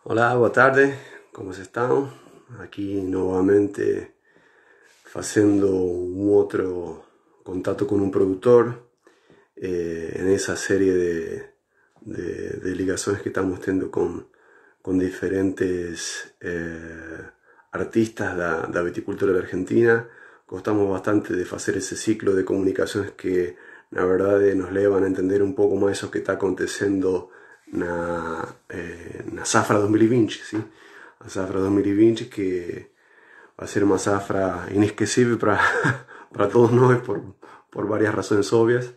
Olá, boa tarde, como estão? Aqui novamente fazendo um outro contato com um produtor nessa série de ligações que estamos tendo com diferentes artistas da viticultura da Argentina. Gostamos bastante de fazer esse ciclo de comunicações que, na verdade, nos levam a entender um pouco mais o que está acontecendo na safra 2020, sim? A safra 2020 que vai ser uma safra inesquecível para para todos nós por várias razões óbvias,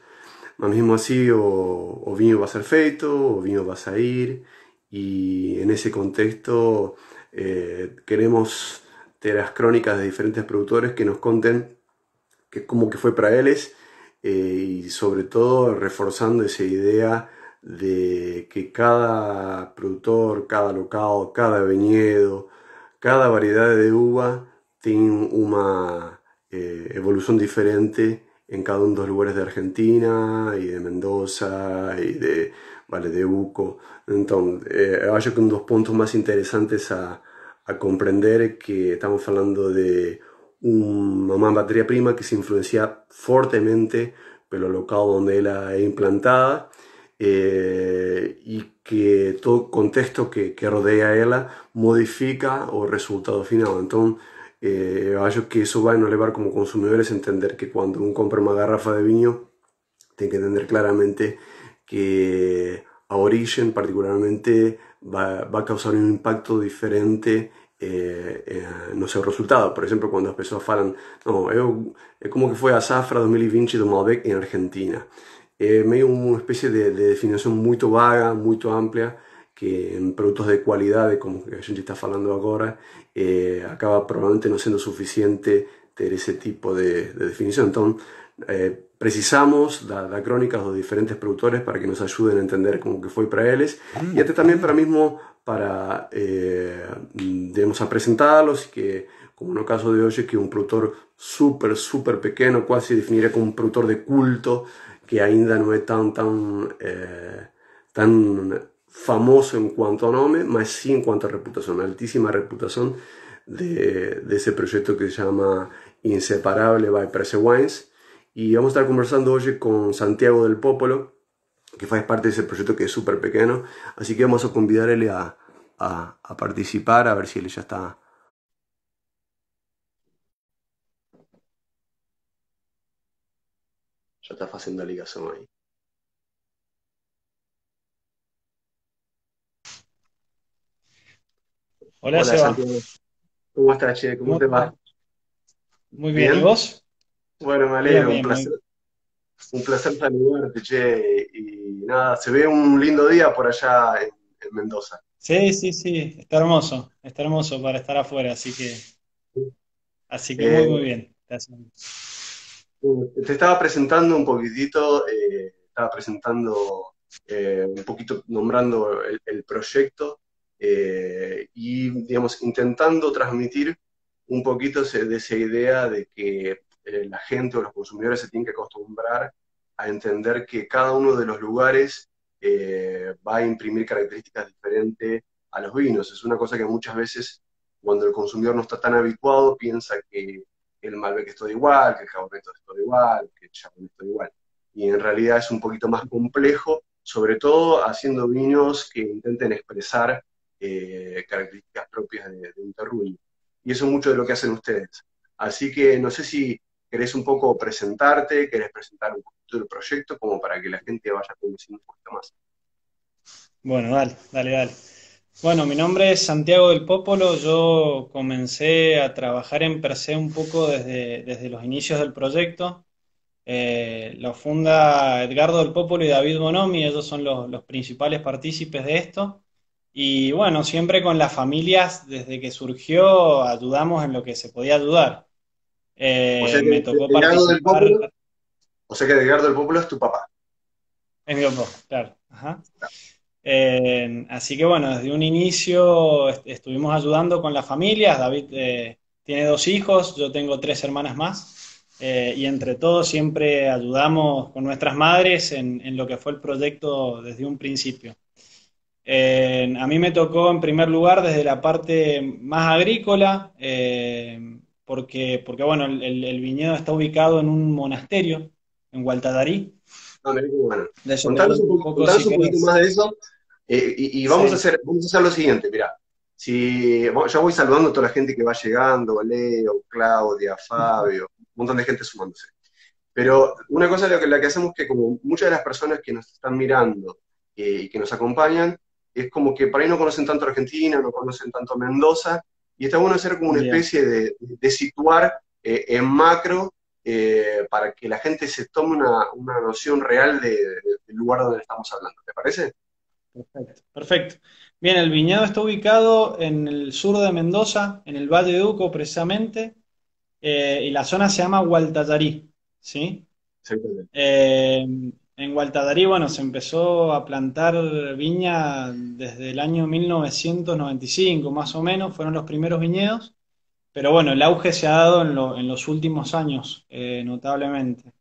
mas mesmo assim o vinho vai ser feito, o vinho vai sair e nesse contexto queremos ter as crónicas de diferentes productores que nos conten que como que fue para ellos y sobre todo reforzando esa idea de que cada productor, cada local, cada viñedo, cada variedad de uva tiene una evolución diferente en cada uno de los lugares de Argentina y de Mendoza y de Valle de Uco. Entonces, acho que un dos puntos más interesantes a comprender es que estamos hablando de una materia prima que se influencia fuertemente pelo local donde ela é implantada e que todo o contexto que rodea ela modifica o resultado final. Então, eu acho que isso vai nos levar como consumidores a entender que quando um compra uma garrafa de vinho tem que entender claramente que a origem particularmente vai causar um impacto diferente no seu resultado. Por exemplo, quando as pessoas falam não, é como que foi a safra 2020 do Malbec em Argentina. É meio uma espécie de definição muito vaga, muito ampla, que em produtos de qualidade, como a gente está falando agora, acaba provavelmente não sendo suficiente ter esse tipo de definição. Então, precisamos da crónica dos diferentes produtores para que nos ayuden a entender como que foi para eles e até também para mesmo para digamos, a presentá-los que como no caso de hoje que um produtor super pequeno quase definiria como um produtor de culto que ainda não é tão famoso en cuanto a nome, mas sí en cuanto a reputación, altísima reputación de ese proyecto que se llama Inseparable by Prece Wines. Y vamos a estar conversando hoy con Santiago del Popolo, que faz parte de ese proyecto que es súper pequeño. Así que vamos a convidarle a participar, a ver si él ya está haciendo la ligación ahí. Hola, Hola Seba. Santiago, ¿cómo estás, che? ¿Cómo ¿Cómo te va? estás? Muy bien. ¿Y ¿Bien? vos? Bueno, me Bien, alegro, bien, muy bien. un placer saludarte, che. Y nada, se ve un lindo día por allá en Mendoza. Sí, sí, sí. Está hermoso para estar afuera, así que muy, muy Eh, bien. Gracias. Te estaba presentando un poquitito, estaba presentando un poquito, nombrando el proyecto y, digamos, intentando transmitir un poquito de esa idea de que la gente o los consumidores se tienen que acostumbrar a entender que cada uno de los lugares va a imprimir características diferentes a los vinos. Es una cosa que muchas veces, cuando el consumidor no está tan habituado, piensa que el Malbec es todo igual, que el Cabernet es todo igual, que el Chardonnay es todo igual. Y en realidad es un poquito más complejo, sobre todo haciendo vinos que intenten expresar características propias de un terruño. Y eso es mucho de lo que hacen ustedes. Así que no sé si querés un poco presentarte, querés presentar un poquito el proyecto, como para que la gente vaya conociendo un poquito más. Bueno, dale, dale, dale. Bueno, mi nombre es Santiago del Popolo. Yo comencé a trabajar en Per se un poco desde los inicios del proyecto. Lo funda Edgardo del Popolo y David Bonomi, ellos son los principales partícipes de esto. Y bueno, siempre con las familias, desde que surgió, ayudamos en lo que se podía ayudar. O sea que Me tocó Edgardo del participar, Popolo, o sea que Edgardo del Popolo es tu papá. en mi papá, claro. Ajá. Así que bueno, desde un inicio estuvimos ayudando con las familias. David tiene dos hijos, yo tengo tres hermanas más. Y entre todos siempre ayudamos con nuestras madres en lo que fue el proyecto desde un principio. A mí me tocó en primer lugar desde la parte más agrícola, porque bueno, el viñedo está ubicado en un monasterio, en Gualtadarí. Ah, mirá qué bueno. De eso te cuento un poco Contanos si un poquito más querés. de eso, y Sí. vamos a hacer lo siguiente, mira. Si, bueno, yo voy saludando a toda la gente que va llegando, Leo, Claudia, Fabio, un montón de gente sumándose. Pero una cosa la que hacemos es que como muchas de las personas que nos están mirando y que nos acompañan, es como que por ahí no conocen tanto Argentina, no conocen tanto Mendoza, y está bueno hacer como una Bien. especie de situar en macro para que la gente se tome una noción real del lugar donde estamos hablando. ¿Te parece? Perfecto, perfecto. Bien, el viñedo está ubicado en el sur de Mendoza, en el Valle de Uco precisamente, y la zona se llama Gualtallarí, ¿sí? Exactamente. Eh, en Gualtallarí, bueno, se empezó a plantar viña desde el año 1995, más o menos, fueron los primeros viñedos, pero bueno, el auge se ha dado en los últimos años, notablemente,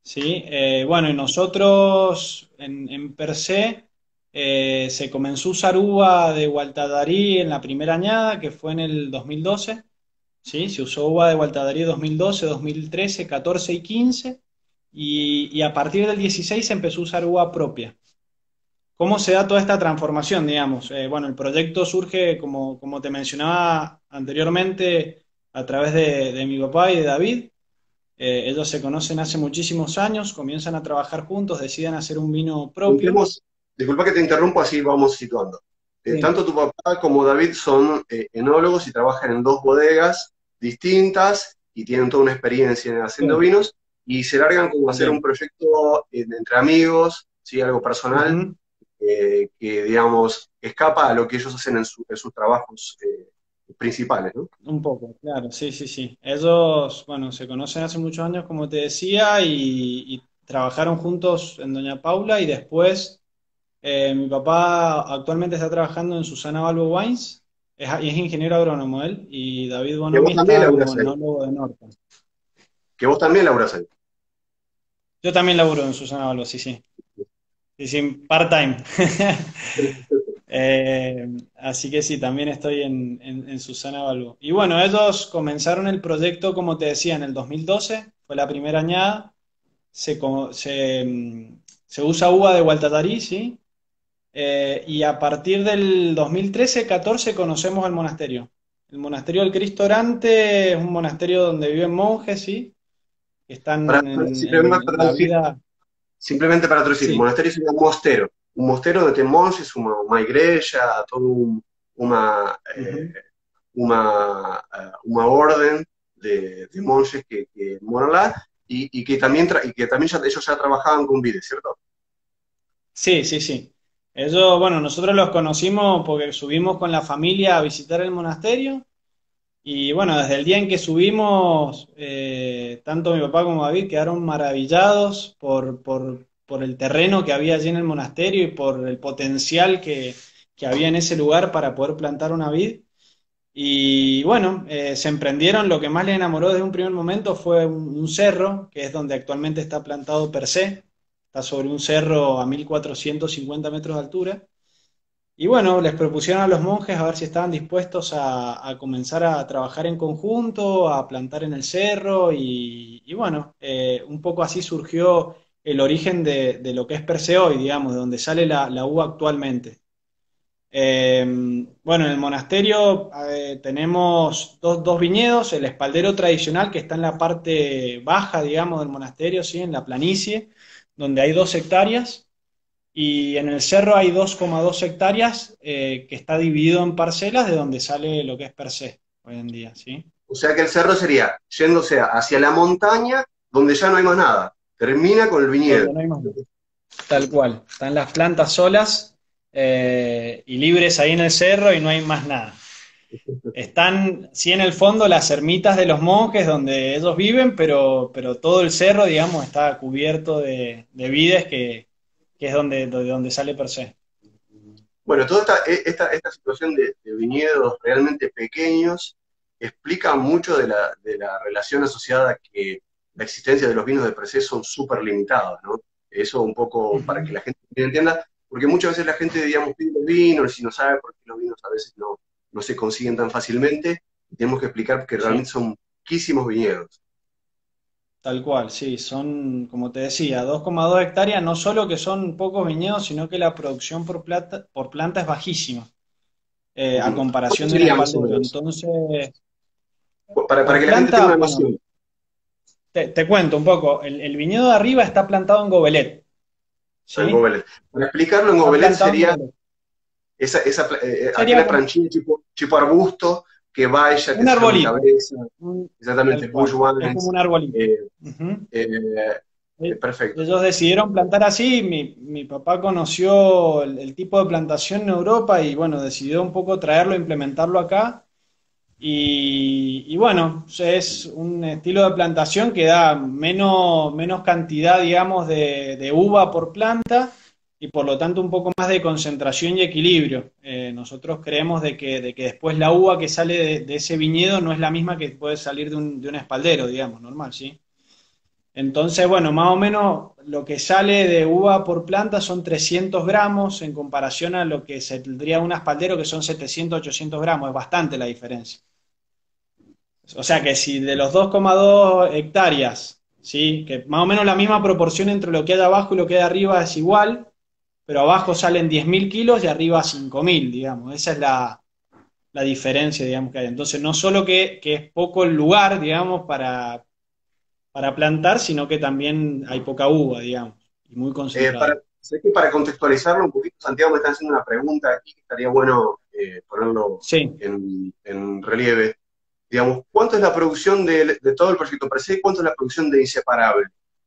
¿sí? Bueno, y nosotros en per se se comenzó a usar uva de Gualtadarí en la primera añada, que fue en el 2012, ¿sí? Se usó uva de Gualtadarí 2012, 2013, 14 y 15, y a partir del 16 se empezó a usar uva propia. ¿Cómo se da toda esta transformación, digamos? Bueno, el proyecto surge, como te mencionaba anteriormente, a través de mi papá y de David. Ellos se conocen hace muchísimos años, comienzan a trabajar juntos, deciden hacer un vino propio. Contemos, disculpa que te interrumpo, así vamos situando. Sí, Tanto tu papá como David son enólogos y trabajan en dos bodegas distintas y tienen toda una experiencia en haciendo sí, vinos y se largan como a hacer un bien. proyecto entre amigos, ¿sí? Algo personal, Ujú. que digamos escapa a lo que ellos hacen en sus trabajos principales, ¿no? Un poco, claro, sí, sí, sí. Ellos, bueno, se conocen hace muchos años, como te decía, y trabajaron juntos en Doña Paula y después mi papá actualmente está trabajando en Susana Balbo Wines, y es ingeniero agrónomo él, y David Que Bonomi vos también está como laburás ahí, enólogo de Norton. que vos también laburás ahí. Yo también laburo en Susana Balbo, sí, sí. Sí, sí, part-time. Así que sí, también estoy en Susana Balbo. Y bueno, ellos comenzaron el proyecto, como te decía, en el 2012, fue la primera añada, se usa uva de Gualtatarí, ¿sí? Y a partir del 2013-14 conocemos el monasterio. El monasterio del Cristo Orante es un monasterio donde viven monjes, ¿sí? Que están Simplemente en para la traducir, vida, simplemente para traducir, sí. monasterio sería un mostero donde tem monges, uma igreja, todo uma, Ujú. uma orden de monjes que moran lá y que también, y que también ellos ya trabajaban con vides, ¿cierto? Sí, sí, sí. Ellos, bueno, nosotros los conocimos porque subimos con la familia a visitar el monasterio y bueno, desde el día en que subimos, tanto mi papá como David quedaron maravillados por el terreno que había allí en el monasterio y por el potencial que había en ese lugar para poder plantar una vid. Y bueno, se emprendieron, lo que más les enamoró desde un primer momento fue un cerro, que es donde actualmente está plantado per se, está sobre un cerro a 1450 metros de altura. Y bueno, les propusieron a los monjes a ver si estaban dispuestos a comenzar a trabajar en conjunto, a plantar en el cerro, y bueno, un poco así surgió el origen de lo que es per se hoy, digamos, de donde sale la uva actualmente. Eh, bueno, en el monasterio tenemos dos viñedos, el espaldero tradicional que está en la parte baja, digamos, del monasterio, ¿sí? En la planicie, donde hay 2 hectáreas, y en el cerro hay 2,2 hectáreas que está dividido en parcelas de donde sale lo que es per se hoy en día, ¿sí? O sea que el cerro sería yéndose hacia la montaña donde ya no hay más nada. Termina con el viñedo. Donde no hay más nada. Tal cual, están las plantas solas y libres ahí en el cerro y no hay más nada. Están, sí, en el fondo las ermitas de los monjes donde ellos viven, pero todo el cerro, digamos, está cubierto de vides que es donde sale per se. Bueno, toda esta situación de viñedos realmente pequeños explica mucho de la relación asociada a que la existencia de los vinos de Precé son súper limitados, ¿no? Eso un poco para que Ujú. la gente entienda. porque muchas veces la gente, digamos, pide los vinos y no sabe por qué los vinos a veces no se consiguen tan fácilmente. Tenemos que explicar que realmente Sí, son poquísimos viñedos. tal cual, sí, son, como te decía, 2,2 hectáreas, no solo que son pocos viñedos, sino que la producción por planta es bajísima, a Ujú. ¿Cuánto comparación de un sería más o espaldero. menos? Entonces, Para por que la gente tenga planta, una bueno, noción. te cuento un poco, el viñedo de arriba está plantado en gobelet, En ¿sí? Gobelet. Para explicarlo, en Está Gobelet plantado en sería gobelet. aquella Sería como planchilla tipo arbusto que vaya, que un se llama arbolito, cabeza, exactamente, tal bush cual, es como vines, un arbolito. eh, Ujú. eh, perfecto. Ellos decidieron plantar así, mi papá conoció el tipo de plantación en Europa y bueno, decidió un poco traerlo, implementarlo acá y bueno, es un estilo de plantación que da menos cantidad, digamos, de uva por planta y por lo tanto un poco más de concentración y equilibrio. Nosotros creemos de que después la uva que sale de ese viñedo no es la misma que puede salir de un espaldero, digamos, normal, ¿sí? Entonces, bueno, más o menos lo que sale de uva por planta son 300 gramos en comparación a lo que saldría un espaldero que son 700, 800 gramos. Es bastante la diferencia. O sea que si de los 2,2 hectáreas, ¿sí? Que más o menos la misma proporción entre lo que hay abajo y lo que hay arriba es igual, pero abajo salen 10.000 kilos y arriba 5.000, digamos. Esa es la diferencia, digamos, que hay. Entonces, no solo que es poco el lugar, digamos, para plantar, sino que también hay poca uva, digamos, y muy concentrada. Sé que para contextualizarlo un poquito, Santiago me está haciendo una pregunta aquí que estaría bueno ponerlo Sí, en relieve. Digamos, ¿cuánto es la producción de todo el proyecto per se? ¿Cuánto es la producción de Inseparable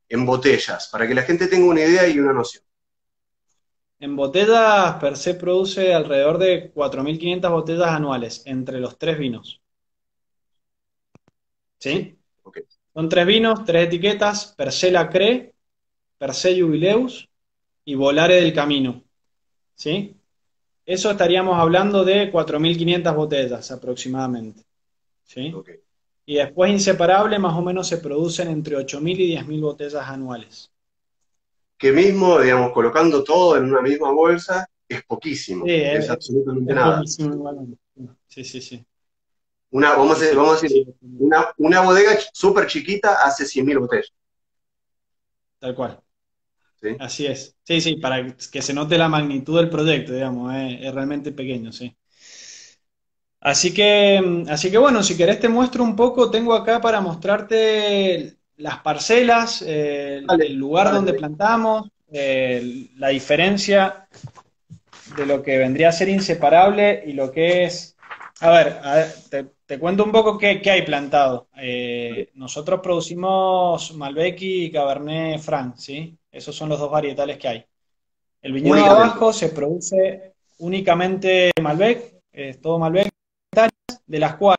en botellas? Para que la gente tenga una idea y una noción. en botellas per se produce alrededor de 4.500 botellas anuales entre los tres vinos, Sí, ¿sí? ok. Son tres vinos, tres etiquetas, per se Lacré, per se Jubileus y Volare del Camino, ¿sí? Eso estaríamos hablando de 4.500 botellas aproximadamente, ¿sí? Ok. Y después inseparable más o menos se producen entre 8.000 y 10.000 botellas anuales. Que mismo, digamos, colocando todo en una misma bolsa, es Sí, poquísimo, es absolutamente es nada. poquísimo igualmente. Sí, sí, sí. Sí, sí, Vamos a decir, sí, una bodega súper chiquita hace 100.000 botellas, tal cual. ¿sí? Así es. Sí, sí, para que se note la magnitud del proyecto, digamos, es realmente pequeño, sí. Así que bueno, si querés te muestro un poco, tengo acá para mostrarte las parcelas, el Dale, lugar dale, donde dale. plantamos, la diferencia de lo que vendría a ser inseparable y lo que es... A ver, te cuento un poco qué hay plantado. Nosotros producimos Malbec y Cabernet Franc, ¿sí? Esos son los dos varietales que hay. El viñedo de Únicamente. abajo se produce únicamente Malbec, es todo Malbec, de las cuales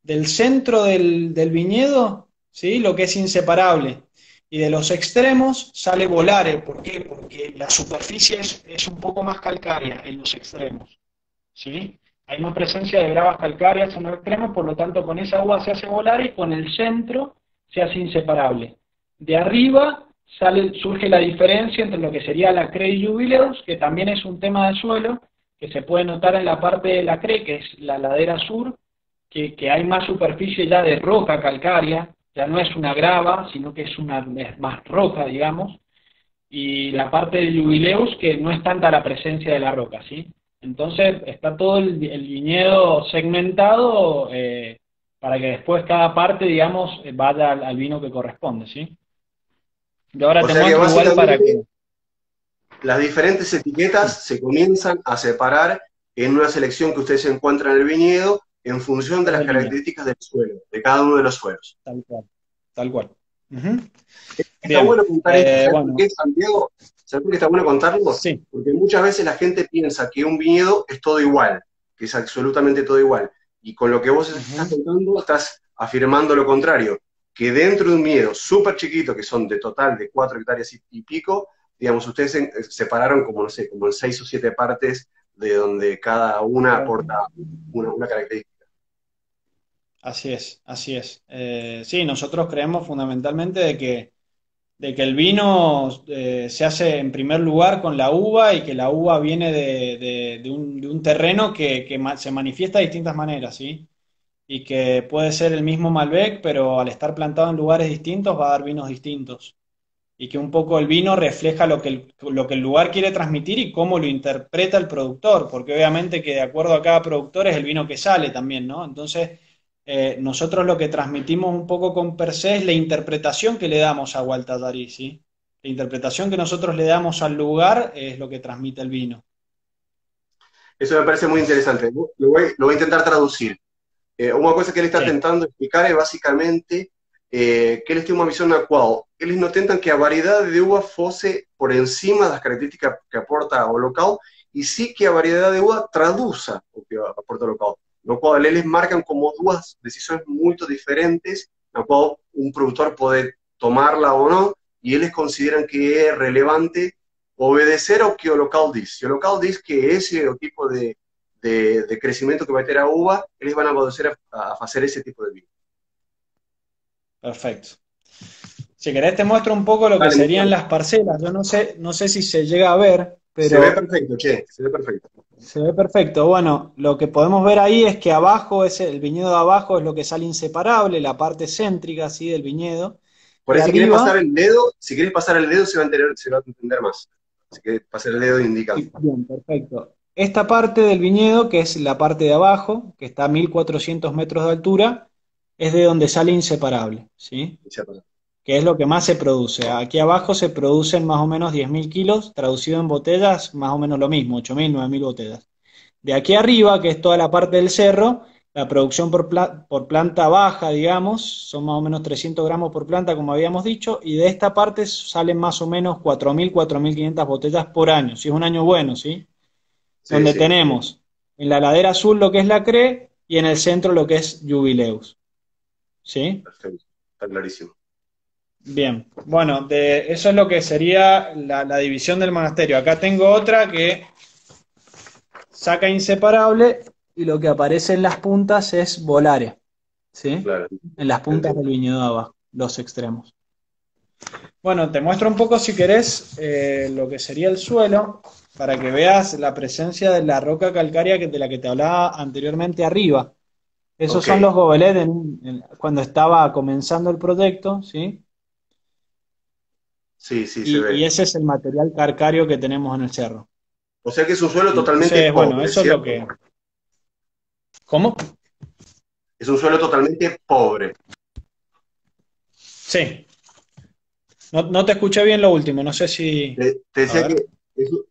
del centro del viñedo, ¿sí? Lo que es inseparable. Y de los extremos sale volare. ¿Por qué? Porque la superficie es un poco más calcárea en los extremos. ¿Sí? Hay más presencia de gravas calcáreas en los extremos, por lo tanto con esa uva se hace volare y con el centro se hace inseparable. De arriba surge la diferencia entre lo que sería la CRE y Jubileus, que también es un tema de suelo, que se puede notar en la parte de la CRE, que es la ladera sur, que hay más superficie ya de roca calcárea, ya no es una grava, sino que es más roca, digamos, y la parte de Jubileus, que no es tanta la presencia de la roca, ¿sí? Entonces está todo el viñedo segmentado para que después cada parte, digamos, vaya al vino que corresponde, ¿sí? Yo ahora O te sea que muestro igual para que... básicamente las diferentes Sí, etiquetas se comienzan a separar en una selección que ustedes encuentran en el viñedo en función de es las el viñedo, características del suelo, de cada uno de los suelos. tal cual, tal cual. Ujú. Está Bien, bueno contar esto, ¿sabes por bueno, qué, Santiago? ¿Sabes por qué está bueno contarlo? sí, Porque muchas veces la gente piensa que un viñedo es todo igual, que es absolutamente todo igual. Y con lo que vos estás ujú, contando, estás afirmando lo contrario, que dentro de un viñedo súper chiquito, que son de total de 4 hectáreas y pico, digamos, ustedes separaron como, no sé, como en 6 o 7 partes de donde cada una claro. aporta una característica. Así es, así es. Sí, nosotros creemos fundamentalmente de que de que el vino se hace en primer lugar con la uva y que la uva viene de un terreno que se manifiesta de distintas maneras, ¿sí? Y que puede ser el mismo Malbec, pero al estar plantado en lugares distintos va a dar vinos distintos. Y que un poco el vino refleja lo que el lugar quiere transmitir y cómo lo interpreta el productor, porque obviamente que de acuerdo a cada productor es el vino que sale también, ¿no? Entonces, nosotros lo que transmitimos un poco con Per se es la interpretación que le damos a Gualtatari, ¿sí? La interpretación que nosotros le damos al lugar es lo que transmite el vino. Eso me parece muy interesante. Lo voy a intentar traducir. Uma coisa que ele está Sí, tentando explicar é basicamente que eles têm uma visão na qual eles não tentam que a variedade de uva fosse por encima das características que aporta o local, e sim que a variedade de uva traduza o que aporta o local. No qual eles marcam como duas decisões muito diferentes, na qual um produtor pode tomá-la ou não, e eles consideram que é relevante obedecer ao que o local diz. Se o local diz que esse é o tipo de crecimiento que va a tener a uva, ellos van a poder a hacer ese tipo de vino. perfecto. Si querés te muestro un poco lo que Dale, serían Miguel. las parcelas. Yo no sé si se llega a ver, Se ve pero perfecto, che, se ve perfecto. se ve perfecto. Bueno, lo que podemos ver ahí es que abajo, el viñedo de abajo es lo que sale inseparable, la parte céntrica así del viñedo. Por Y ahí si quieres pasar arriba, el dedo, si quieres pasar el dedo se va a entender más. Si quieres pasar el dedo indicando. bien, perfecto. Esta parte del viñedo, que es la parte de abajo, que está a 1400 metros de altura, es de donde sale inseparable, ¿sí? Que es lo que más se produce. Aquí abajo se producen más o menos 10.000 kilos, traducido en botellas, más o menos lo mismo, 8.000, 9.000 botellas. De aquí arriba, que es toda la parte del cerro, la producción por planta baja, digamos, son más o menos 300 gramos por planta, como habíamos dicho, y de esta parte salen más o menos 4.000, 4.500 botellas por año, si es un año bueno, ¿sí? Sí, Donde sí, tenemos en la ladera azul lo que es la CRE y en el centro lo que es Jubileus, ¿sí? perfecto. Está clarísimo. Bien, bueno, eso es lo que sería la división del monasterio. Acá tengo otra que saca inseparable y lo que aparece en las puntas es volare, ¿sí? Claro, En las puntas entiendo. del viñedo de abajo, los extremos. Bueno, te muestro un poco si querés lo que sería el suelo para que veas la presencia de la roca calcárea de la que te hablaba anteriormente arriba. Esos Ok, son los gobelets cuando estaba comenzando el proyecto, ¿sí? sí, sí, se Y ve. ese es el material calcáreo que tenemos en el cerro. O sea que es un suelo totalmente Entonces, bueno, pobre, eso es lo ¿cierto? que... ¿Cómo? Es un suelo totalmente pobre. Sí, no te escuché bien lo último, no sé si... Te A decía ver, que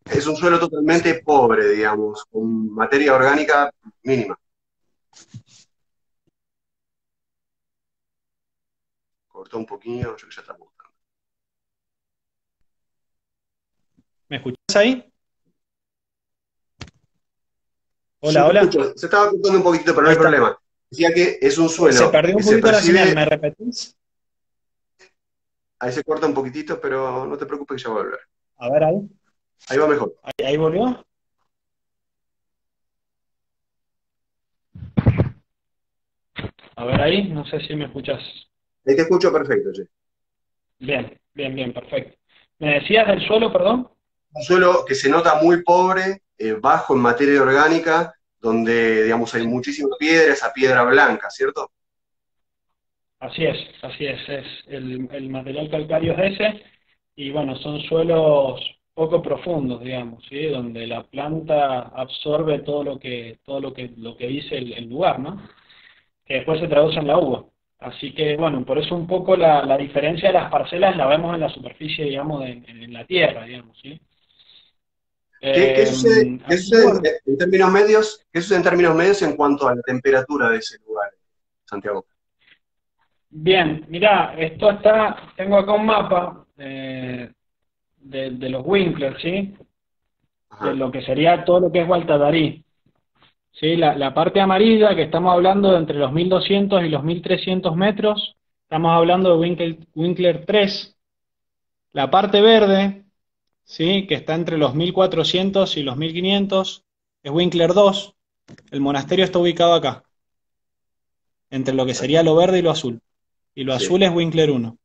es un suelo totalmente pobre, digamos, con materia orgánica mínima. Cortó un poquillo, yo que ya está gustando. ¿me escuchás ahí? Sí, Hola, te hola. escucho. Se estaba cortando un poquitito, pero no Ahí hay está. problema. Decía que es un Se suelo perdió que un se poquito la señal, percibe, ¿me repetís? ahí se corta un poquitito, pero no te preocupes que ya va a volver. A ver ahí. Ahí va mejor. Ahí volvió. A ver ahí, no sé si me escuchás. Ahí te escucho perfecto, che. Bien, bien, bien, perfecto. ¿Me decías del suelo, perdón? Un suelo que se nota muy pobre, bajo en materia orgánica, donde, digamos, hay muchísima piedra, esa piedra blanca, ¿cierto? Así es el material calcáreo es ese, y bueno, son suelos poco profundos, digamos, ¿sí? Donde la planta absorbe lo que dice el lugar, ¿no? Que después se traduce en la uva. Así que, bueno, por eso un poco la diferencia de las parcelas la vemos en la superficie, digamos, en la tierra, digamos, ¿sí? Qué Así que, sucede bueno, en términos medios? ¿Qué sucede en términos medios en cuanto a la temperatura de ese lugar, Santiago? bien, mirá, tengo acá un mapa de los Winkler, ¿sí? De Ajá, lo que sería todo lo que es Gualtatarí. ¿Sí? La parte amarilla, que estamos hablando de entre los 1.200 y los 1.300 metros, estamos hablando de Winkler 3. La parte verde, ¿sí? Que está entre los 1.400 y los 1.500, es Winkler 2. El monasterio está ubicado acá, entre lo que sería lo verde y lo azul. Y lo azul sí, es Winkler 1.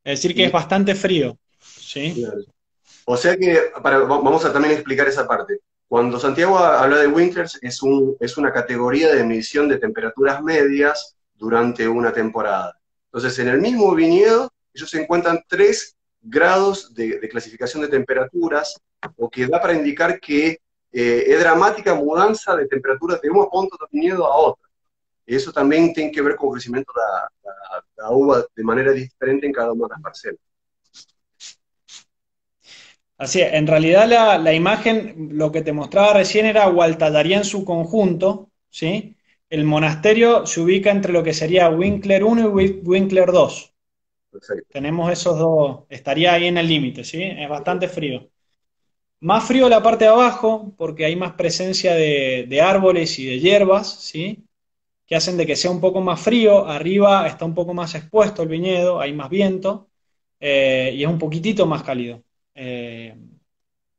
Es decir, que es Y, bastante frío, ¿sí? claro. O sea que, vamos a también explicar esa parte. Cuando Santiago habla de winters, es una categoría de medición de temperaturas medias durante una temporada. Entonces, en el mismo viñedo, ellos se encuentran 3 grados de clasificación de temperaturas, o que da para indicar que es dramática mudanza de temperatura de un punto de viñedo a otro. Y eso también tiene que ver con el crecimiento de la uva de manera diferente en cada una de las parcelas. Así es, en realidad la imagen, lo que te mostraba recién era Gualtallaría en su conjunto, ¿sí? El monasterio se ubica entre lo que sería Winkler 1 y Winkler 2. Perfecto. Tenemos esos dos, estaría ahí en el límite, ¿sí? Es bastante frío. Más frío la parte de abajo, porque hay más presencia de árboles y de hierbas, ¿sí? Que hacen de que sea un poco más frío. Arriba está un poco más expuesto el viñedo, hay más viento, y es un poquitito más cálido. Eh,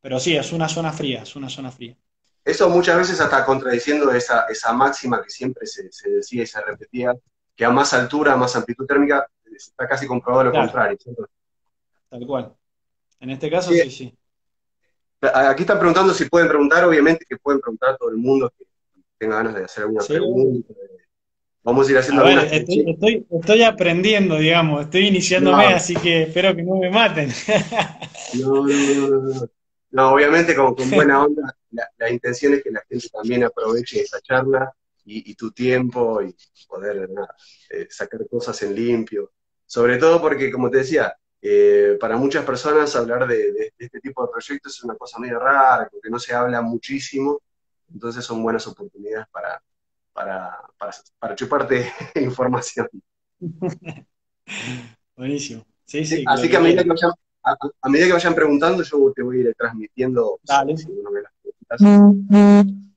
pero sí, es una zona fría, es una zona fría. Eso muchas veces hasta contradiciendo esa máxima que siempre se decía y se repetía, que a más altura, más amplitud térmica, está casi comprobado lo Claro, contrario, ¿cierto? tal cual. En este caso Sí, sí, sí. aquí están preguntando si pueden preguntar, obviamente que pueden preguntar a todo el mundo que tenga ganas de hacer alguna Sí, obvio. pregunta. Vamos a ir A haciendo ver, algunas preguntas. estoy aprendiendo, digamos, estoy iniciándome, No, así que espero que no me maten. no, no, no, no, no. No, obviamente con buena onda, la intención es que la gente también aproveche esta charla y tu tiempo y poder nada, sacar cosas en limpio. Sobre todo porque, como te decía, para muchas personas hablar de este tipo de proyectos es una cosa medio rara, porque no se habla muchísimo, entonces son buenas oportunidades para chuparte información. Buenísimo. Sí, Sí, sí, lo así que que quieran. a medida que vayan preguntando, yo te voy a ir transmitiendo Dale, si uno ve las preguntas.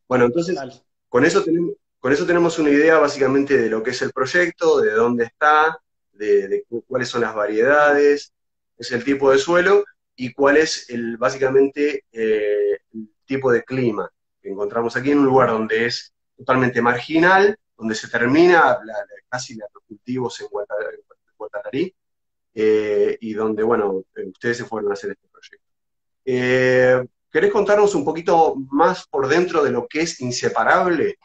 Bueno, entonces, dale. con eso tenemos una idea básicamente de lo que es el proyecto, de dónde está, de cuáles son las variedades, es el tipo de suelo y cuál es básicamente el tipo de clima que encontramos aquí en un lugar donde es totalmente marginal, donde se termina casi los cultivos en Guatararí, y donde, bueno, ustedes se fueron a hacer este proyecto. ¿Querés contarnos un poquito más por dentro de lo que es Inseparable?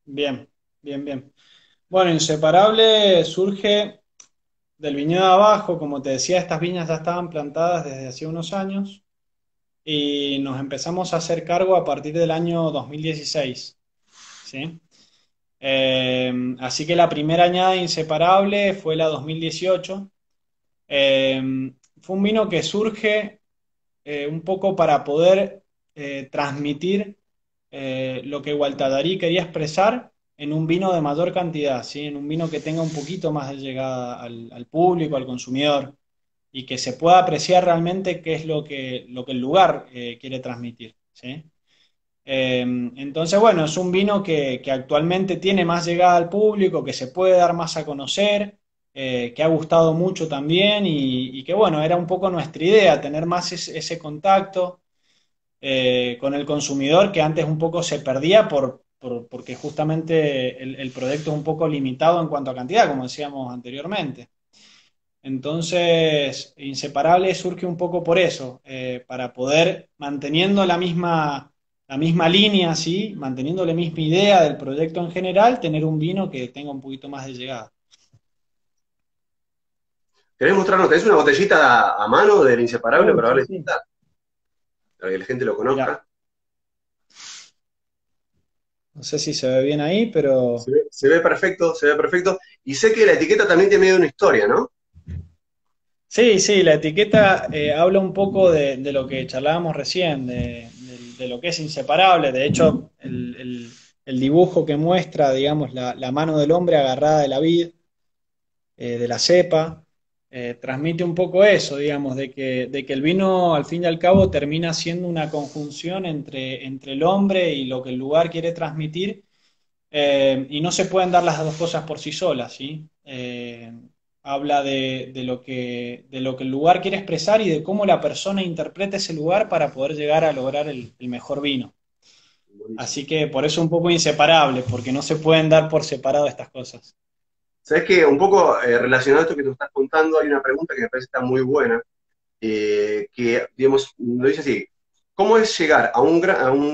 Bien, bien, bien. Bueno, Inseparable surge del viñedo de abajo, como te decía, estas viñas ya estaban plantadas desde hace unos años y nos empezamos a hacer cargo a partir del año 2016, ¿sí? Así que la primera añada Inseparable fue la 2018. Fue un vino que surge un poco para poder transmitir lo que Gualtadarí quería expresar en un vino de mayor cantidad, ¿sí? En un vino que tenga un poquito más de llegada al público, al consumidor, y que se pueda apreciar realmente qué es lo que el lugar quiere transmitir, ¿sí? Entonces, bueno, es un vino que actualmente tiene más llegada al público, que se puede dar más a conocer, que ha gustado mucho también y que, bueno, era un poco nuestra idea, tener más ese contacto con el consumidor que antes un poco se perdía porque justamente el proyecto es un poco limitado en cuanto a cantidad, como decíamos anteriormente. Entonces, Inseparable surge un poco por eso, para poder, manteniendo la misma línea, ¿sí? Manteniendo la misma idea del proyecto en general, tener un vino que tenga un poquito más de llegada. ¿Querés mostrarnos? ¿Tenés una botellita a mano del Inseparable para Sí, darle sí. para que la gente lo Mira, conozca? no sé si se ve bien ahí, pero Se ve perfecto, se ve perfecto. Y sé que la etiqueta también tiene medio una historia, ¿no? sí, sí, la etiqueta habla un poco de lo que charlábamos recién, de lo que es Inseparable. De hecho, el dibujo que muestra, digamos, la mano del hombre agarrada de la vid, de la cepa, transmite un poco eso, digamos, de que el vino al fin y al cabo termina siendo una conjunción entre el hombre y lo que el lugar quiere transmitir, y no se pueden dar las dos cosas por sí solas, ¿sí? Habla de lo que el lugar quiere expresar y de cómo la persona interpreta ese lugar para poder llegar a lograr el mejor vino. Buenísimo. Así que por eso un poco inseparable, porque no se pueden dar por separado estas cosas. Sabes que un poco relacionado a esto que tú estás contando, hay una pregunta que me parece que está muy buena, que, digamos, lo dice así, ¿cómo es llegar a un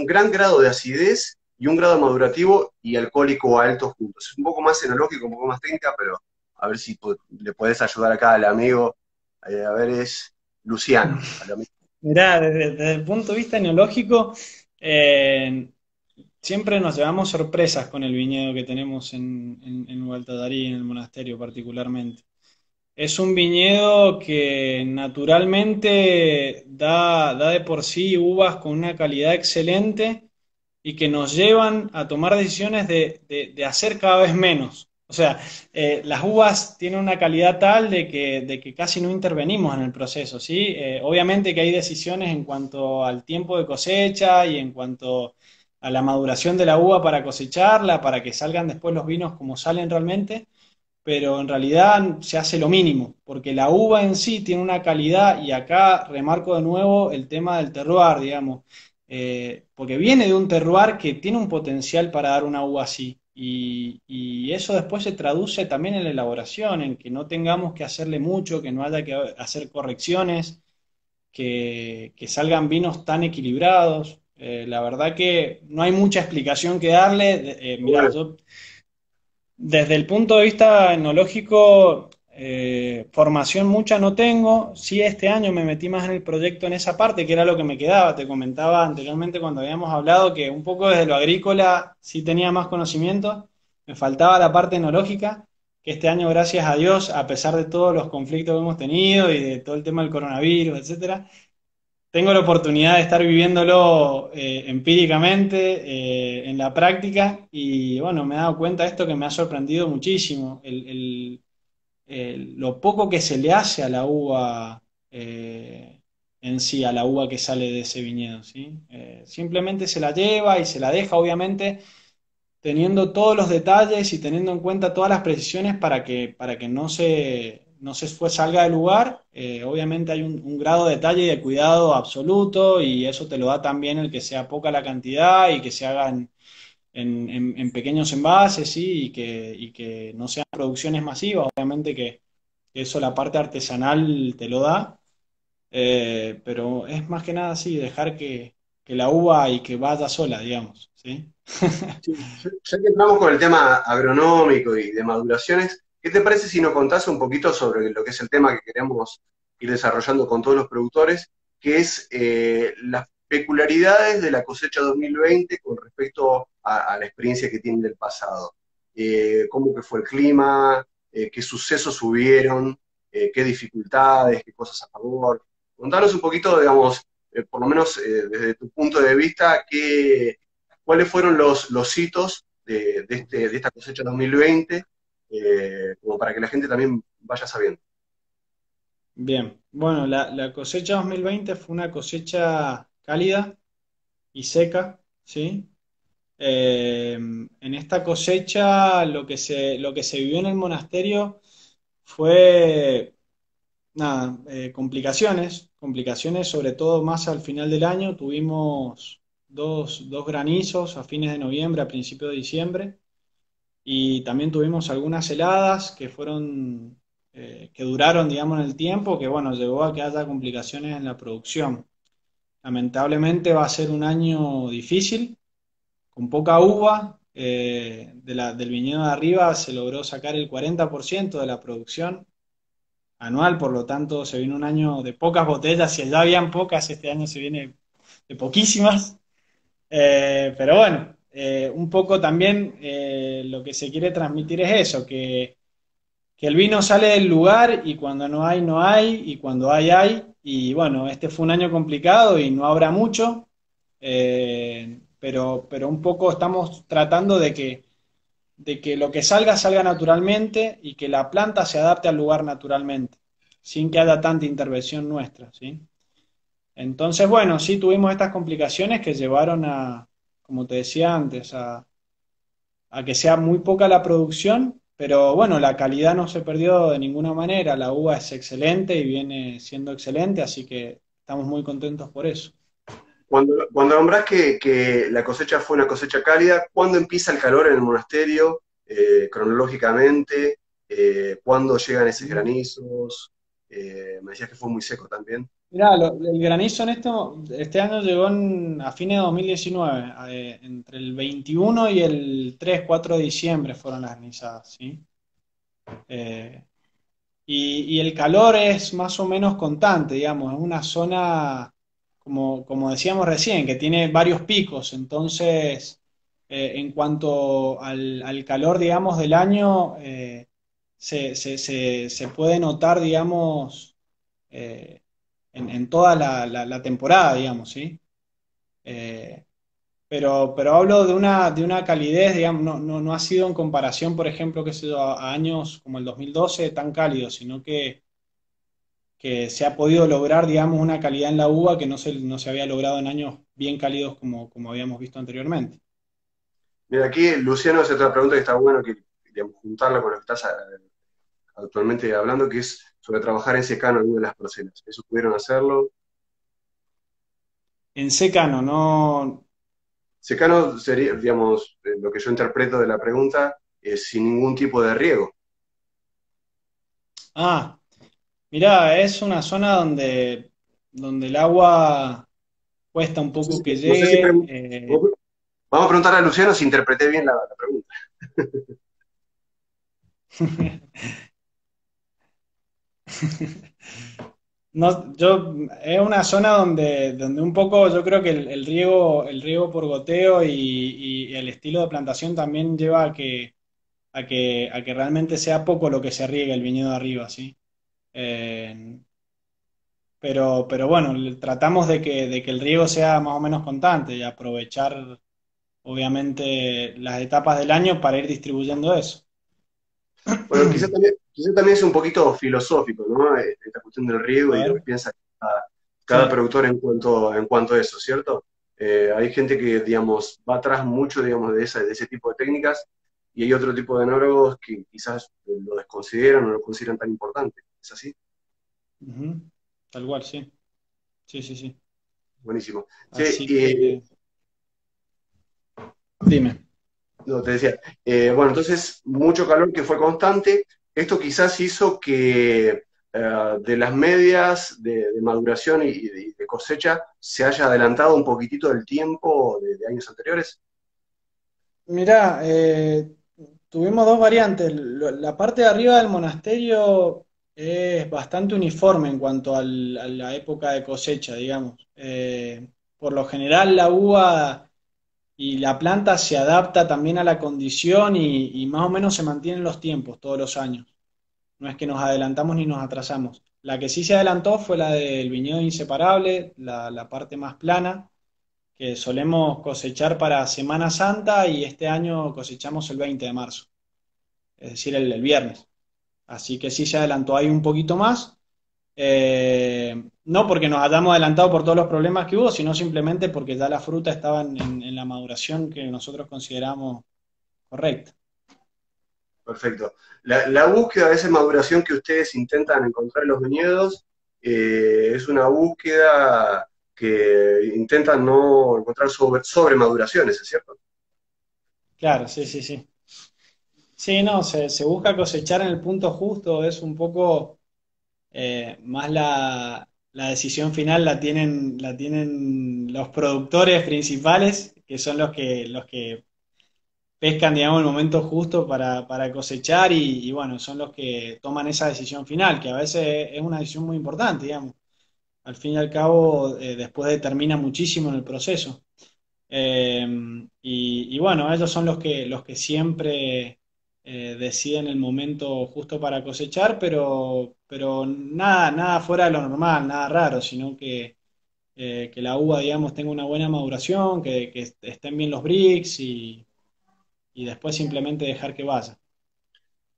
gran grado de acidez y un grado madurativo y alcohólico alto juntos? Es un poco más enológico, un poco más técnica, pero a ver si le podés ayudar acá al amigo. A ver, es Luciano, al amigo. Mirá, desde el punto de vista eneológico, eh, siempre nos llevamos sorpresas con el viñedo que tenemos en Gualtadarí, en el monasterio particularmente. Es un viñedo que naturalmente da de por sí uvas con una calidad excelente y que nos llevan a tomar decisiones de hacer cada vez menos. O sea, las uvas tienen una calidad tal de que casi no intervenimos en el proceso, ¿sí? Obviamente que hay decisiones en cuanto al tiempo de cosecha y en cuanto a la maduración de la uva para cosecharla, para que salgan después los vinos como salen realmente, pero en realidad se hace lo mínimo, porque la uva en sí tiene una calidad, y acá remarco de nuevo el tema del terroir, digamos, porque viene de un terroir que tiene un potencial para dar una uva así, y eso después se traduce también en la elaboración, en que no tengamos que hacerle mucho, que no haya que hacer correcciones, que salgan vinos tan equilibrados. La verdad que no hay mucha explicación que darle. Mirá, Bueno, yo desde el punto de vista etnológico, formación mucha no tengo. Sí, este año me metí más en el proyecto en esa parte, que era lo que me quedaba. Te comentaba anteriormente cuando habíamos hablado que un poco desde lo agrícola sí tenía más conocimiento. Me faltaba la parte etnológica, que este año, gracias a Dios, a pesar de todos los conflictos que hemos tenido y de todo el tema del coronavirus, etcétera, tengo la oportunidad de estar viviéndolo empíricamente, en la práctica, y bueno, me he dado cuenta de esto que me ha sorprendido muchísimo, lo poco que se le hace a la uva en sí, a la uva que sale de ese viñedo, ¿sí? Simplemente se la lleva y se la deja, obviamente, teniendo todos los detalles y teniendo en cuenta todas las precisiones para que salga del lugar. Obviamente hay un grado de detalle y de cuidado absoluto, y eso te lo da también el que sea poca la cantidad y que se haga en pequeños envases, ¿sí? Y que no sean producciones masivas. Obviamente que eso la parte artesanal te lo da, pero es más que nada así, dejar que la uva y que vaya sola, digamos, ¿sí? sí, ya que entramos con el tema agronómico y de maduraciones, ¿qué te parece si nos contás un poquito sobre lo que es el tema que queremos ir desarrollando con todos los productores, que es las peculiaridades de la cosecha 2020 con respecto a la experiencia que tienen del pasado? ¿Cómo que fue el clima? ¿Qué sucesos hubieron? ¿Qué dificultades? ¿Qué cosas a favor? Contanos un poquito, digamos, por lo menos desde tu punto de vista, cuáles fueron los hitos de esta cosecha 2020, como para que la gente también vaya sabiendo. Bien, bueno, la cosecha 2020 fue una cosecha cálida y seca, ¿sí? En esta cosecha lo que se vivió en el monasterio fue, nada, complicaciones sobre todo más al final del año. Tuvimos dos granizos a fines de noviembre, a principios de diciembre, y también tuvimos algunas heladas que duraron, digamos, en el tiempo, que bueno, llevó a que haya complicaciones en la producción. Lamentablemente va a ser un año difícil, con poca uva. Del viñedo de arriba se logró sacar el 40% de la producción anual, por lo tanto se viene un año de pocas botellas. Si ya habían pocas, este año se viene de poquísimas. Pero bueno, un poco también lo que se quiere transmitir es eso, que el vino sale del lugar, y cuando no hay, no hay, y cuando hay, hay. Y bueno, este fue un año complicado y no habrá mucho, pero un poco estamos tratando de que lo que salga salga naturalmente y que la planta se adapte al lugar naturalmente, sin que haya tanta intervención nuestra, ¿sí? Entonces, bueno, sí tuvimos estas complicaciones que llevaron como te decía antes, a que sea muy poca la producción, pero bueno, la calidad no se perdió de ninguna manera. La uva es excelente y viene siendo excelente, así que estamos muy contentos por eso. Cuando nombrás que la cosecha fue una cosecha cálida, ¿cuándo empieza el calor en el monasterio, cronológicamente? ¿Cuándo llegan esos granizos? Me decías que fue muy seco también. Mirá, el granizo en este año llegó a fines de 2019, entre el 21 y el 3, 4 de diciembre fueron las granizadas, ¿sí? Eh, y el calor es más o menos constante, digamos, es una zona, como decíamos recién, que tiene varios picos, entonces, en cuanto al calor, digamos, del año, se puede notar, digamos, eh, en toda la temporada, digamos, ¿sí? Eh, pero hablo de una calidez, digamos, no ha sido en comparación, por ejemplo, que sé yo, a años como el 2012 tan cálido, sino que se ha podido lograr, digamos, una calidad en la uva que no se había logrado en años bien cálidos como habíamos visto anteriormente. Mira, aquí Luciano hace otra pregunta que está bueno que digamos, juntarla con lo que estás actualmente hablando, que es sobre trabajar en secano en una de las parcelas. ¿Eso pudieron hacerlo? En secano, no. Secano sería, digamos, lo que yo interpreto de la pregunta, es sin ningún tipo de riego. Ah, mirá, es una zona donde el agua cuesta un No sé poco si, que no sé si llegue. vamos a preguntarle a Luciano si interpreté bien la pregunta. No, es una zona donde un poco yo creo que el riego por goteo y el estilo de plantación también lleva a que realmente sea poco lo que se riega el viñedo de arriba, ¿sí? Eh, pero bueno, tratamos de que el riego sea más o menos constante y aprovechar obviamente las etapas del año para ir distribuyendo eso. Bueno, quizá también es un poquito filosófico, ¿no? Esta cuestión del riego A y lo que ver, piensa cada sí. productor en cuanto a eso, ¿cierto? Hay gente que, digamos, va atrás mucho, digamos, de ese tipo de técnicas y hay otro tipo de enólogos que quizás lo desconsideran o no lo consideran tan importante. ¿Es así? Ujú. Tal cual, sí. Sí, sí, sí. Buenísimo. Sí, Así que, dime. no, te decía, bueno, entonces mucho calor que fue constante. Esto quizás hizo que de las medias de maduración y de cosecha se haya adelantado un poquitito el tiempo de años anteriores. Mirá, tuvimos dos variantes. La parte de arriba del monasterio es bastante uniforme en cuanto a la época de cosecha, digamos. Por lo general, la uva y la planta se adapta también a la condición y más o menos se mantienen los tiempos todos los años. No es que nos adelantamos ni nos atrasamos. La que sí se adelantó fue la del viñedo inseparable, la parte más plana, que solemos cosechar para Semana Santa y este año cosechamos el 20 de marzo, es decir, el viernes. Así que sí se adelantó ahí un poquito más. No porque nos hayamos adelantado por todos los problemas que hubo, sino simplemente porque ya la fruta estaba en la maduración que nosotros consideramos correcta. Perfecto. La búsqueda de esa maduración que ustedes intentan encontrar en los viñedos es una búsqueda que intentan no encontrar sobre maduraciones, ¿es cierto? Claro, sí, sí, sí. Sí, no, se busca cosechar en el punto justo, es un poco más la decisión final la tienen los productores principales, que son los que pescan, digamos, el momento justo para cosechar y bueno, son los que toman esa decisión final, que a veces es una decisión muy importante, digamos. Al fin y al cabo, después determina muchísimo en el proceso. Eh, y bueno, ellos son los que siempre deciden el momento justo para cosechar, pero nada fuera de lo normal, nada raro, sino que la uva, digamos, tenga una buena maduración, que estén bien los bricks y después simplemente dejar que vaya.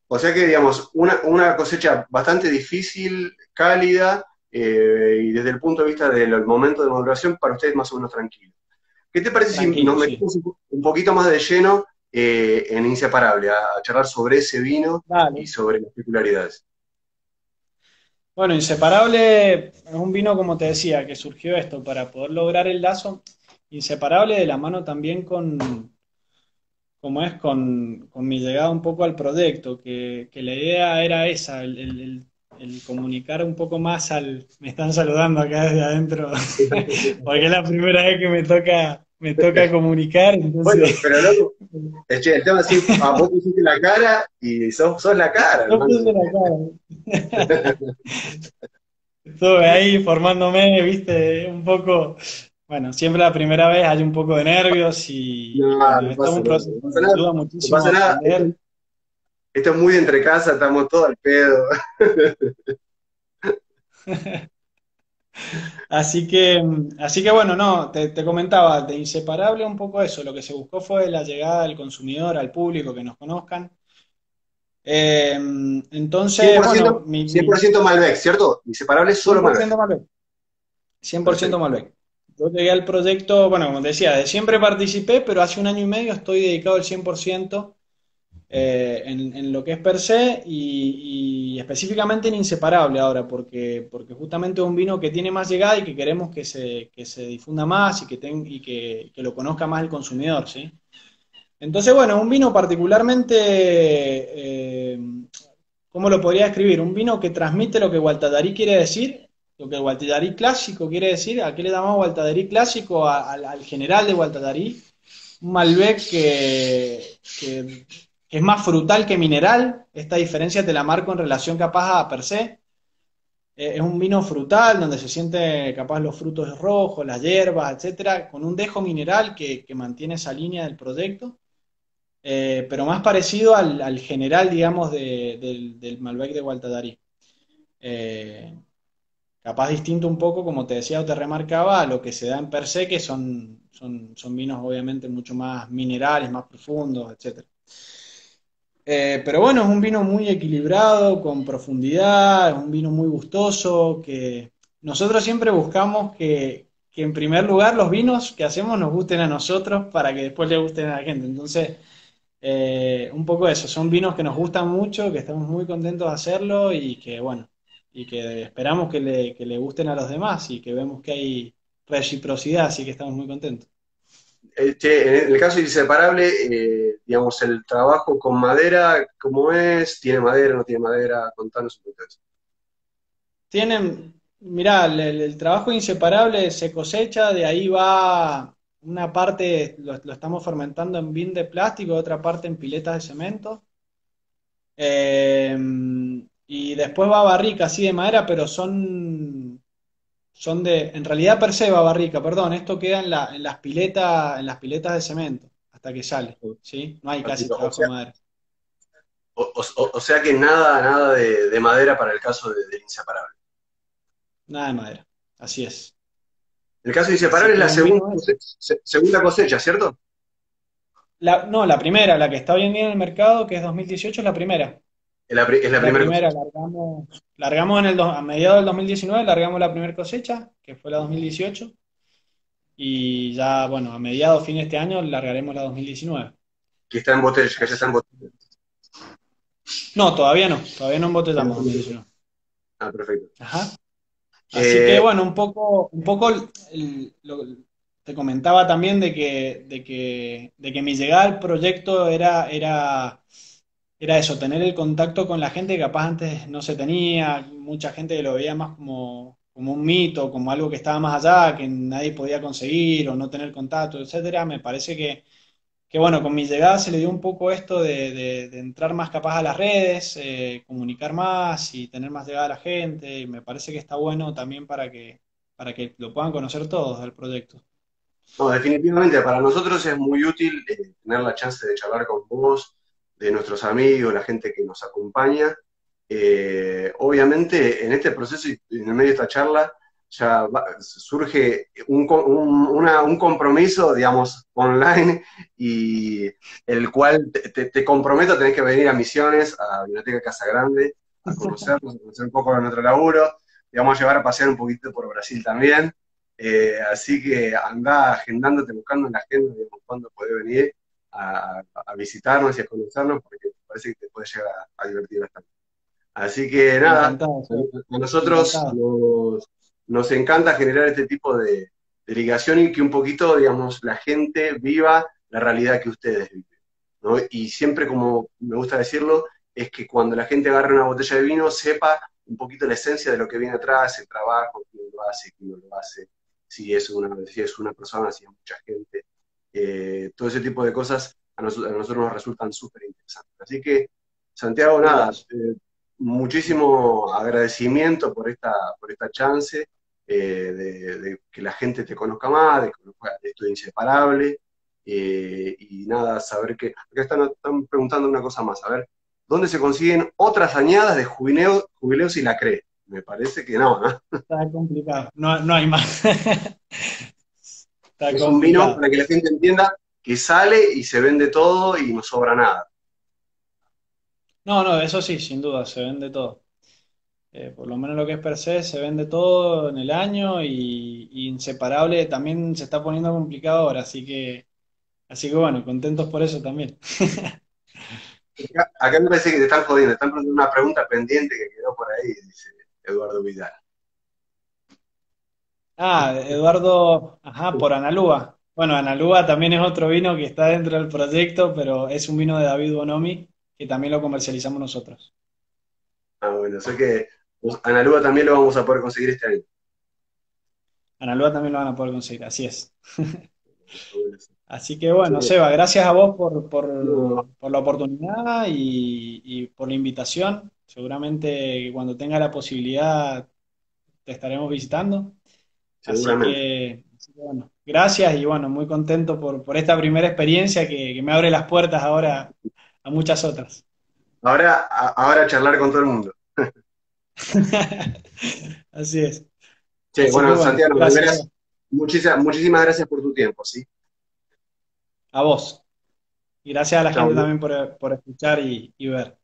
O sea que, digamos, una cosecha bastante difícil, cálida, y desde el punto de vista del momento de maduración, para ustedes más o menos tranquilo. ¿Qué te parece si nos Tranquilo, sí. metemos un poquito más de lleno en Inseparable, a charlar sobre ese vino y Dale. sobre las peculiaridades? Bueno, Inseparable es un vino, como te decía, que surgió esto para poder lograr el lazo. Inseparable de la mano también como es con mi llegada un poco al proyecto, que la idea era esa, el comunicar un poco más al... Me están saludando acá desde adentro, porque es la primera vez que me toca comunicar, Bueno, entonces... pero loco, che, el tema es así, vos pusiste la cara y sos la cara, No hermano. puse la cara. Estuve ahí formándome, viste, un poco, bueno, siempre la primera vez hay un poco de nervios y No, bueno, no esto es pasa un nada, proceso no que pasa me nada, ayuda no muchísimo pasa a nada. aprender. Esto es muy de entre casa, estamos todos al pedo. Así que bueno, no, te comentaba, de Inseparable un poco eso, lo que se buscó fue la llegada del consumidor, al público, que nos conozcan. Eh, cien entonces, por bueno, ciento 100% Malbec, ¿cierto? Inseparable solo Malbec. 100% Malbec, 100% Perfecto. Malbec. Yo llegué al proyecto, bueno, como te decía, de siempre participé, pero hace un año y medio estoy dedicado al 100% en lo que es per se y específicamente en Inseparable ahora, porque justamente es un vino que tiene más llegada y que queremos que se difunda más y que lo conozca más el consumidor, ¿sí? Entonces, bueno, un vino particularmente, ¿cómo lo podría describir? Un vino que transmite lo que Gualtadarí quiere decir, lo que el Gualtadarí clásico quiere decir. ¿A qué le llamamos Gualtadarí clásico? Al general de Gualtadarí. Un Malbec que es más frutal que mineral. Esta diferencia te la marco en relación capaz a per se. Es un vino frutal donde se siente capaz los frutos rojos, las hierbas, etcétera, con un dejo mineral que mantiene esa línea del proyecto, pero más parecido al general, digamos, del Malbec de Gualtadarí. Eh, Capaz distinto un poco, como te decía o te remarcaba, a lo que se da en per se, que son vinos obviamente mucho más minerales, más profundos, etcétera. Pero bueno, es un vino muy equilibrado, con profundidad, es un vino muy gustoso, que nosotros siempre buscamos que en primer lugar los vinos que hacemos nos gusten a nosotros para que después le gusten a la gente. Entonces, un poco eso, son vinos que nos gustan mucho, que estamos muy contentos de hacerlo y que bueno, y que esperamos que le gusten a los demás y que vemos que hay reciprocidad, así que estamos muy contentos. Che, en el caso de Inseparable, digamos, el trabajo con madera, ¿cómo es? ¿Tiene madera, no tiene madera? Contanos un poquito de eso. Mirá, el trabajo inseparable se cosecha, de ahí va una parte, lo estamos fermentando en bin de plástico, otra parte en piletas de cemento. Eh, y después va a barrica, así de madera, pero en realidad per se va a barrica, perdón, esto queda en las piletas de cemento, hasta que sale, ¿sí? No hay casi O trabajo sea, de madera, o sea que nada de madera para el caso del Inseparable. nada de madera, así es. El caso de Así Inseparable es que la un vino es. segunda cosecha, ¿cierto? No, la primera, la que está hoy en día en el mercado, que es 2018, es la primera. Es la Es la primera primera, cosecha. largamos a mediados del 2019, largamos la primera cosecha, que fue la 2018, y ya, bueno, a mediados, fin de este año, largaremos la 2019. Que está en botella, que ya está en Así. botella. No, todavía no embotellamos 2019. Ah, perfecto. Ajá. Así que, Eh, bueno, un poco te comentaba también de que mi llegada al proyecto era eso, tener el contacto con la gente que capaz antes no se tenía, mucha gente que lo veía más como un mito, como algo que estaba más allá, que nadie podía conseguir o no tener contacto, etcétera. Me parece que bueno, con mi llegada se le dio un poco esto de entrar más capaz a las redes, comunicar más y tener más llegada a la gente, y me parece que está bueno también para que lo puedan conocer todos del proyecto. no, definitivamente para nosotros es muy útil tener la chance de charlar con vos, de nuestros amigos, la gente que nos acompaña. Obviamente en este proceso y en el medio de esta charla ya surge un compromiso, digamos, online y el cual te comprometo, tenés que venir a Misiones, a Biblioteca Casa Grande, a conocer un poco de nuestro laburo. Te vamos a llevar a pasear un poquito por Brasil también. Así que anda agendándote, buscando en la agenda, digamos, cuándo podés venir a visitarnos y a conocernos, porque me parece que te puede llegar a divertir bastante. Así que nada, Encantado, Seba. a nosotros Encantado. nos encanta generar este tipo de ligación y que un poquito, digamos, la gente viva la realidad que ustedes viven. ¿no? Y siempre, como me gusta decirlo, es que cuando la gente agarre una botella de vino, sepa un poquito la esencia de lo que viene atrás, el trabajo, quién lo hace, quién no lo hace, si es una persona, si es mucha gente. Todo ese tipo de cosas a nosotros nos resultan súper interesantes. Así que, Santiago, nada, Buenas. muchísimo agradecimiento por esta chance de que la gente te conozca más, de que conozca esto de Inseparable. Y nada, saber que. Acá están preguntando una cosa más. A ver, ¿dónde se consiguen otras añadas de jubileos y la cree? Me parece que no, ¿no? Está complicado. No, no hay más. Está Es un vino complicado. para que la gente entienda que sale y se vende todo y no sobra nada. No, no, eso sí, sin duda, se vende todo. Por lo menos lo que es per se, se vende todo en el año y Inseparable también se está poniendo complicado ahora, así que bueno, contentos por eso también. Acá me parece que te están jodiendo, están preguntando una pregunta pendiente que quedó por ahí, dice Eduardo Vidal. Ah, Eduardo, ajá, por Analúa. Bueno, Analúa también es otro vino que está dentro del proyecto, pero es un vino de David Bonomi que también lo comercializamos nosotros. Ah, bueno, sé que Analuga también lo vamos a poder conseguir este año. Analúa también lo van a poder conseguir, así es. Bueno, Así que bueno, sí. Seba, gracias a vos No, por la oportunidad y por la invitación. Seguramente cuando tenga la posibilidad te estaremos visitando. seguramente. Así que bueno, gracias y bueno, muy contento por esta primera experiencia que me abre las puertas ahora a muchas otras. Ahora charlar con todo el mundo. Así es. Sí, Así que bueno, bueno, Santiago, de gracias, Seba. veras, muchísimas gracias por tu tiempo, ¿sí? A vos. Y gracias a la Chao, gente también por escuchar y ver.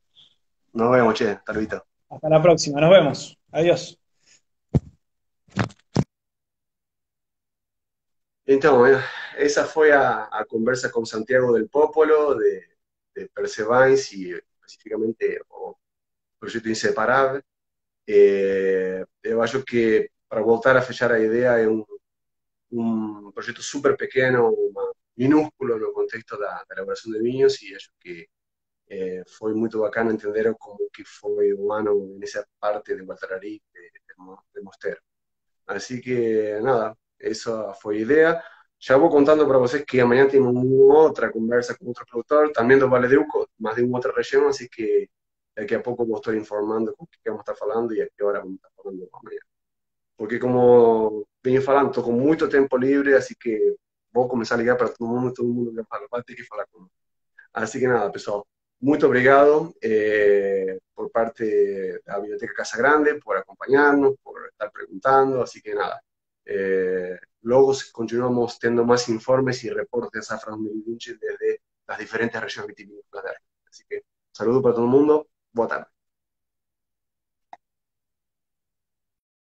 nos vemos, che, hasta luego. Hasta la próxima, nos vemos. Adiós. Então, esa fue a conversa con Santiago del Popolo, de Perseverance y específicamente o Proyecto Inseparável. Eu acho que, para voltar a fechar a ideia, é um projeto super pequeno, minúsculo no contexto da elaboração de vinhos, e acho que foi muito bacana entender como que foi o ano nessa parte de Guatarari, de Mosteiro. Así que nada, esa fue la idea. Ya voy contando para vocês que amanhã tenemos otra conversa con otro productor, también de Vale de Uco, más de una otra región, así que de aquí a poco vos estoy informando con qué vamos a estar hablando y a qué hora vamos a estar hablando amanhã. Porque como vengo falando, estou com muito tempo livre, así que vou começar a ligar para todo mundo que fala, vai ter que falar comigo. Así que nada, pessoal, muito obrigado por parte de la Biblioteca Casa Grande, por acompañarnos, por estar preguntando. Así que nada, luego continuamos teniendo más informes y reportes de Safra 2020 desde las diferentes regiones vitivinícolas de Argentina. Así que saludos para todo el mundo, boa tarde.